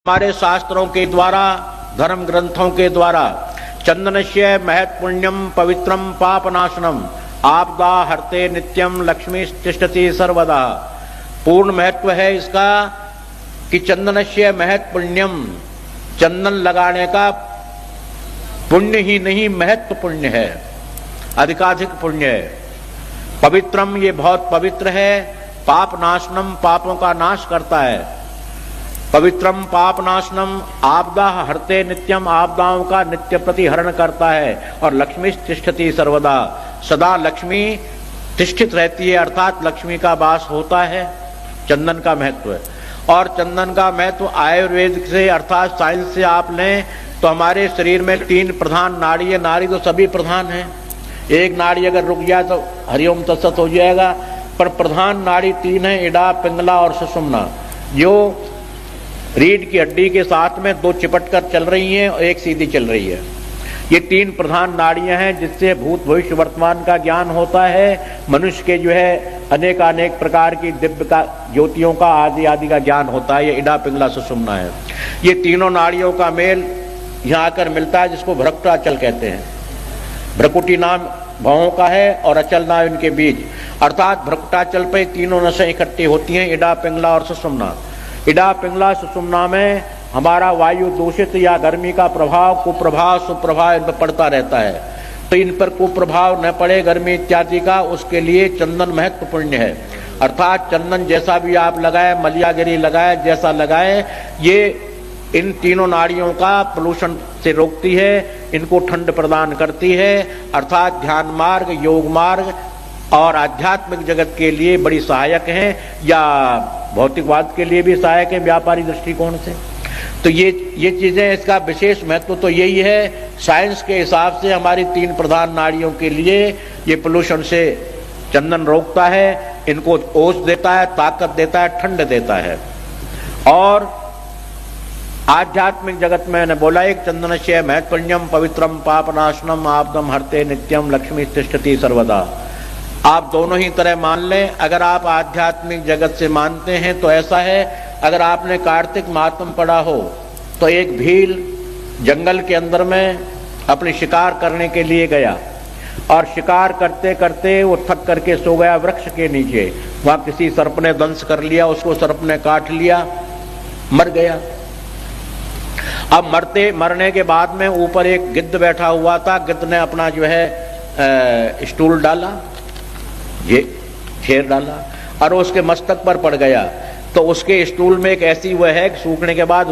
हमारे शास्त्रों के द्वारा, धर्म ग्रंथों के द्वारा चंदनस्य महत् पुण्यम पवित्रम पापनाशनम आपदा हरते नित्यम लक्ष्मी तिष्ठति सर्वदा। पूर्ण महत्व है इसका कि चंदनस्य महत् पुण्यम, चंदन लगाने का पुण्य ही नहीं महत्व पुण्य है, अधिकाधिक पुण्य है। पवित्रम, ये बहुत पवित्र है। पाप नाशनम, पापों का नाश करता है। पवित्रम पाप नाशनम आपदा हरते नित्यम, आपदाओं का नित्य प्रतिहरण करता है। और लक्ष्मी तिष्ठति सर्वदा, सदा लक्ष्मी तिष्ठित रहती है, अर्थात लक्ष्मी का वास होता है। चंदन का महत्व है। और चंदन का महत्व आयुर्वेद से अर्थात साइंस से आप लें तो हमारे शरीर में 3 प्रधान नाड़ी है। नाड़ी तो सभी प्रधान है, एक नाड़ी अगर रुक जाए तो हरिओम तत्सत हो जाएगा, पर प्रधान नाड़ी 3 है, इड़ा, पिंगला और सुषुम्ना, जो रीढ़ की हड्डी के साथ में 2 चिपट कर चल रही हैं और 1 सीधी चल रही है। ये 3 प्रधान नाड़ियां हैं जिससे भूत भविष्य वर्तमान का ज्ञान होता है। मनुष्य के जो है अनेक प्रकार की दिव्य का ज्योतियों का आदि आदि का ज्ञान होता है। ये इड़ा, पिंगला, सुषुम्ना है। ये तीनों नाड़ियों का मेल यहाँ आकर मिलता है, जिसको भ्रकुटाचल कहते हैं। भ्रकुटी नाम भावों का है और अचल नाम इनके बीज, अर्थात भ्रकुटाचल पे तीनों नसें इकट्ठी होती हैं, इड़ा, पिंगला और सुषुम्ना। इड़ा, पिंगला, सुषुम्ना में हमारा वायु दूषित या गर्मी का प्रभाव, कुप्रभाव, सुप्रभाव इन पर पड़ता रहता है। तो इन पर कुप्रभाव न पड़े गर्मी इत्यादि का, उसके लिए चंदन महत्वपूर्ण है। अर्थात चंदन जैसा भी आप लगाए, मलियागिरी लगाए, जैसा लगाए, ये इन तीनों नाड़ियों का पोल्यूशन से रोकती है, इनको ठंड प्रदान करती है। अर्थात ध्यान मार्ग, योग मार्ग और आध्यात्मिक जगत के लिए बड़ी सहायक है, या भौतिकवाद के लिए भी सहायक है व्यापारी दृष्टिकोण से। तो ये चीजें, इसका विशेष महत्व तो यही है। साइंस के हिसाब से हमारी 3 प्रधान नाड़ियों के लिए ये पोल्यूशन से चंदन रोकता है, इनको ओज देता है, ताकत देता है, ठंड देता है। और आध्यात्मिक जगत में मैंने बोला, एक चंदनस्य महत्पुण्यम पवित्रम पापनाशनम आपदम हरते नित्यम लक्ष्मी तिष्ठति सर्वदा। आप दोनों ही तरह मान लें। अगर आप आध्यात्मिक जगत से मानते हैं तो ऐसा है, अगर आपने कार्तिक मातम पढ़ा हो तो एक भील जंगल के अंदर में अपनी शिकार करने के लिए गया, और शिकार करते करते वो थक करके सो गया वृक्ष के नीचे। वहां किसी सर्प ने दंश कर लिया, उसको सर्प ने काट लिया, मर गया। अब मरने के बाद में ऊपर एक गिद्ध बैठा हुआ था। गिद्ध ने अपना जो है स्टूल डाला, ये घेर डाला, और उसके मस्तक पर पड़ गया। तो उसके स्टूल में एक ऐसी वह है सूखने के बाद